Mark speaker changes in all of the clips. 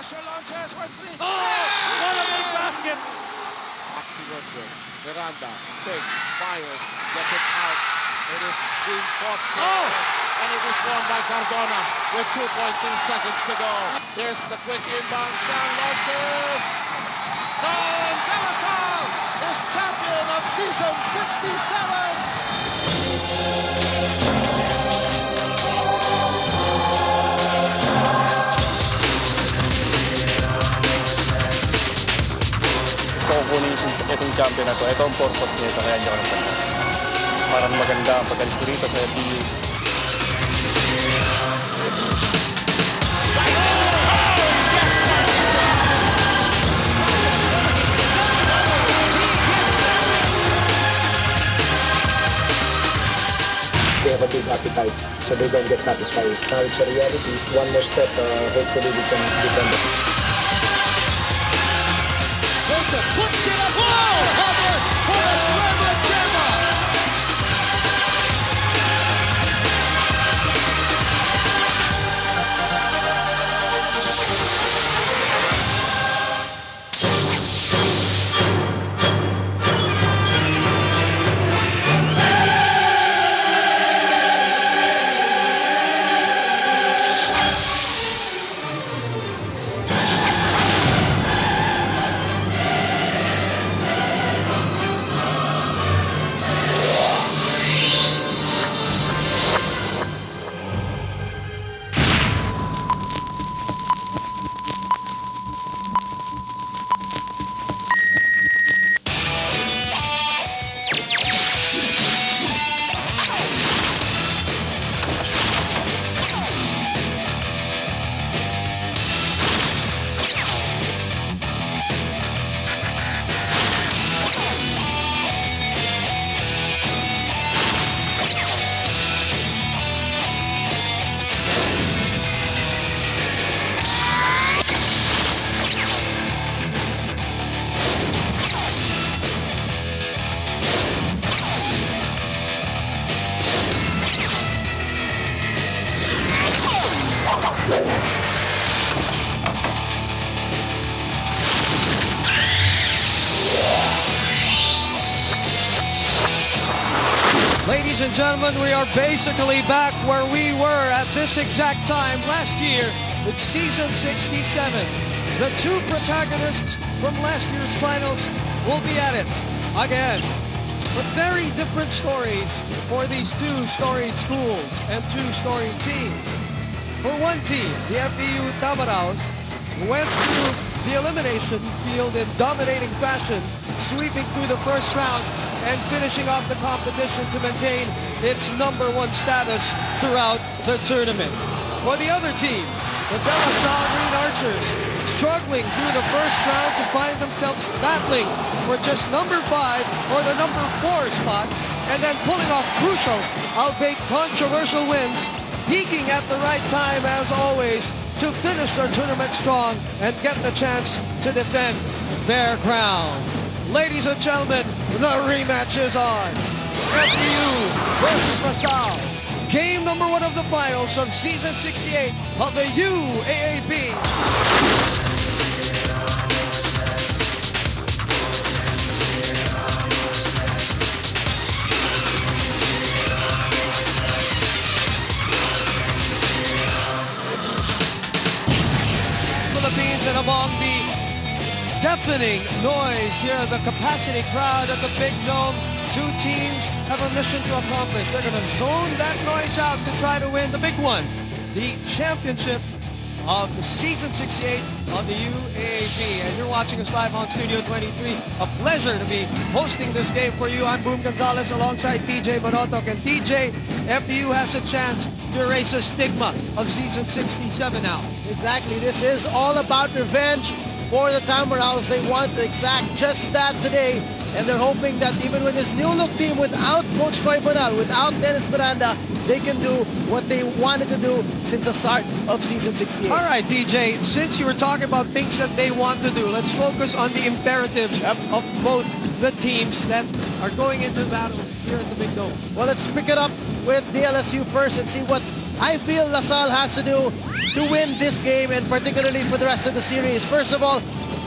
Speaker 1: Pressure launches for three.
Speaker 2: Oh, what a big basket!
Speaker 1: Back to work with. Miranda takes, fires, gets it out. It is being fought for, and it is won by Cardona with 2.2 seconds to go. Here's the quick inbound. John launches. No, and De La Salle is champion of season 67.
Speaker 3: Gusto ko kunin itong champion na to. Ito ang purpose nito, kaya hindi ako nagtanong. Parang maganda ang pag-alis ko rito sa FDU.
Speaker 4: They have a big appetite, so they don't get satisfied. Now it's a reality. One more step, hopefully we can defend it.
Speaker 1: Puts it up. Hover for a slam of Gemma.
Speaker 5: Ladies and gentlemen, we are basically back where we were at this exact time last year with season 67. The two protagonists from last year's finals will be at it again. But very different stories for these two storied schools and two storied teams. For one team, the FEU Tamaraos went through the elimination field in dominating fashion, sweeping through the first round and finishing off the competition to maintain its #1 status throughout the tournament. For the other team, the De La Salle Green Archers, struggling through the first round to find themselves battling for just #5 or the #4 spot, and then pulling off crucial, albeit controversial wins, peaking at the right time as always to finish their tournament strong and get the chance to defend their crown. Ladies and gentlemen, the rematch is on. FDU versus La Salle. Game #1 of the finals of season 68 of the UAAP. Philippines, and among the deafening noise here, the capacity crowd at the Big Dome. Two teams have a mission to accomplish. They're going to zone that noise out to try to win the big one, the championship of the season 68 of the UAAP. And you're watching us live on Studio 23. A pleasure to be hosting this game for you. I'm Boom Gonzalez alongside TJ Bonotok. And TJ, FDU has a chance to erase the stigma of season 67 now.
Speaker 6: Exactly. This is all about revenge for the Tamaraos. They want to exact just that today, and they're hoping that even with this new look team, without Coach Coy Bernal, without Dennis Miranda, they can do what they wanted to do since the start of season 68.
Speaker 5: All right, DJ, since you were talking about things that they want to do, let's focus on the imperatives of both the teams that are going into battle here at the Big Dome.
Speaker 6: Well, let's pick it up with the LSU first and see what I feel La Salle has to do to win this game and particularly for the rest of the series. First of all,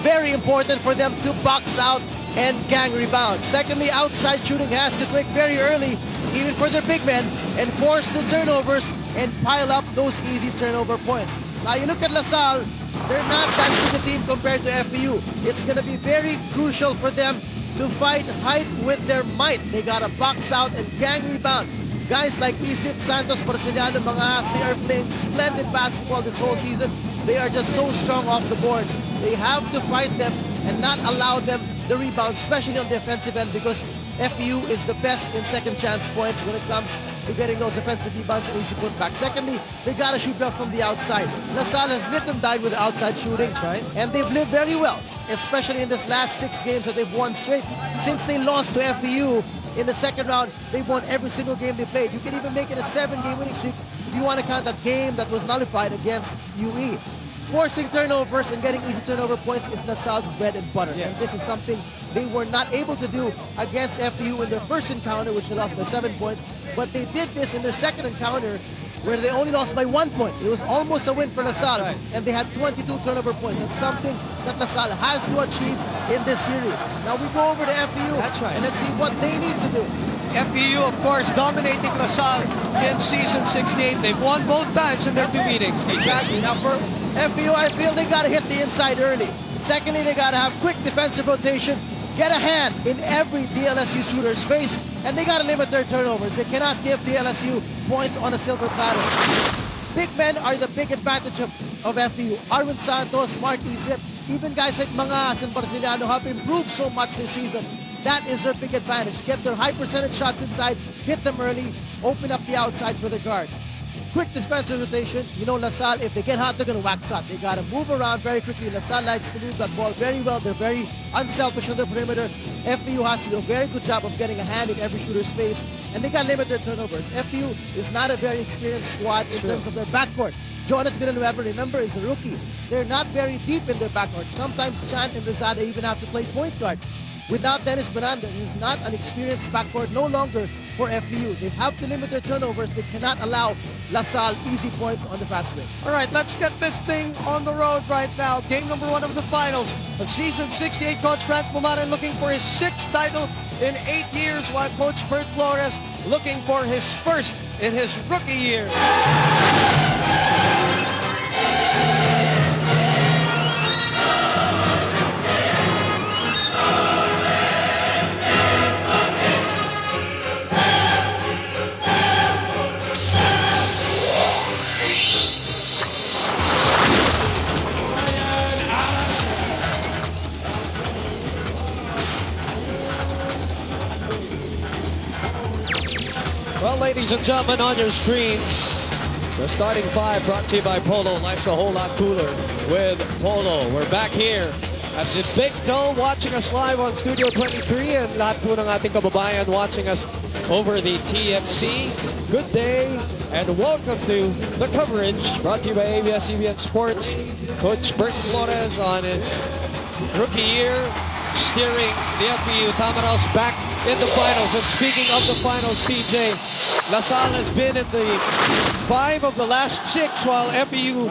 Speaker 6: very important for them to box out and gang rebound. Secondly, outside shooting has to click very early, even for their big men, and force the turnovers and pile up those easy turnover points. Now you look at LaSalle, they're not that good a team compared to FEU. It's going to be very crucial for them to fight height with their might. They got to box out and gang rebound. Guys like Isip, Santos, Barceliano, Mangas, they are playing splendid basketball this whole season. They are just so strong off the boards. They have to fight them and not allow them the rebound, especially on the offensive end, because FEU is the best in second chance points when it comes to getting those offensive rebounds and easy putback. Secondly, they got to shoot well from the outside. LaSalle has lived and died with outside shooting, and they've lived very well, especially in this last 6 games that they've won straight. Since they lost to FEU in the second round, they've won every single game they played. You can even make it a 7-game winning streak if you want to count that game that was nullified against UE. Forcing turnovers and getting easy turnover points is LaSalle's bread and butter. Yes. And this is something they were not able to do against FEU in their first encounter, which they lost by 7 points. But they did this in their second encounter, where they only lost by 1 point. It was almost a win for LaSalle, and they had 22 turnover points. That's something that LaSalle has to achieve in this series. Now we go over to FEU, and let's see what they need to do.
Speaker 5: FEU, of course, dominating LaSalle in season 68. They've won both times in their 2 meetings.
Speaker 6: Exactly. Now for FEU, I feel they got to hit the inside early. Secondly, they got to have quick defensive rotation, get a hand in every DLSU shooter's face, and they got to limit their turnovers. They cannot give DLSU points on a silver platter. Big men are the big advantage of FEU. Arvin Santos, Mark Isip, even guys like Mangas and Barceliano have improved so much this season. That is their big advantage. Get their high percentage shots inside, hit them early, open up the outside for the guards. Quick defensive rotation. You know, LaSalle, if they get hot, they're going to wax hot. They got to move around very quickly. LaSalle likes to move that ball very well. They're very unselfish on the perimeter. FEU has to do a very good job of getting a hand in every shooter's face, and they got to limit their turnovers. FEU is not a very experienced squad in terms of their backcourt. Jonas Villanueva, remember, is a rookie. They're not very deep in their backcourt. Sometimes Chan and Rizada even have to play point guard. Without Dennis Miranda, this is not an experienced backcourt no longer for FEU. They have to limit their turnovers. They cannot allow LaSalle easy points on the fast break.
Speaker 5: All right, let's get this thing on the road right now. Game number 1 of the finals of season 68. Coach Franz Bumaren looking for his 6th title in 8 years, while Coach Bert Flores looking for his first in his rookie year. Well, ladies and gentlemen, on your screens, the starting 5 brought to you by Polo. Life's a whole lot cooler with Polo. We're back here at the Big Dome, watching us live on Studio 23, and lahat po ng ating kababayan watching us over the TFC. Good day and welcome to the coverage brought to you by ABS-CBN Sports. Coach Bert Flores on his rookie year, steering the FEU Tamaraws back in the finals. And speaking of the finals, TJ, LaSalle has been in the 5 of the last 6, while FEU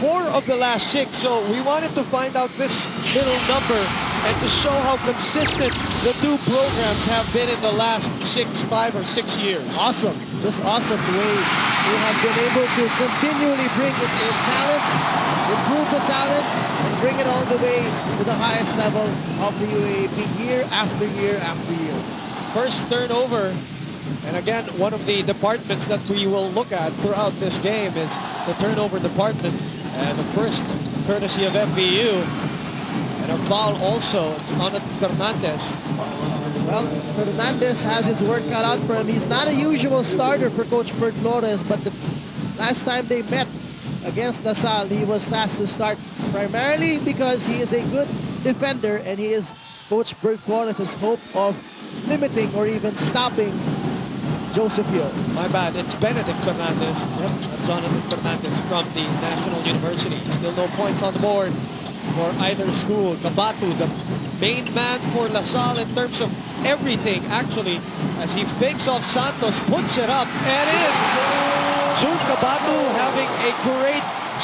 Speaker 5: 4 of the last 6. So we wanted to find out this little number and to show how consistent the 2 programs have been in the last 5 or 6 years.
Speaker 6: Awesome. Just awesome the way we have been able to continually bring in talent, improve the talent, and bring it all the way to the highest level of the UAAP year after year after year.
Speaker 5: First turnover, and again, one of the departments that we will look at throughout this game is the turnover department. And the first courtesy of FEU, and a foul also on Fernandez.
Speaker 6: Well, Fernandez has his work cut out for him. He's not a usual starter for Coach Bert Flores, but the last time they met against LaSalle, he was tasked to start primarily because he is a good defender, and he is Coach Bert Flores' hope of limiting or even stopping Joseph Yo.
Speaker 5: My bad, it's Benedict Fernandez. Yep. Jonathan Fernandez from the National University. Still no points on the board for either school. Kabatu, the main man for LaSalle in terms of everything, actually, as he fakes off Santos, puts it up and in. June Kabatu having a great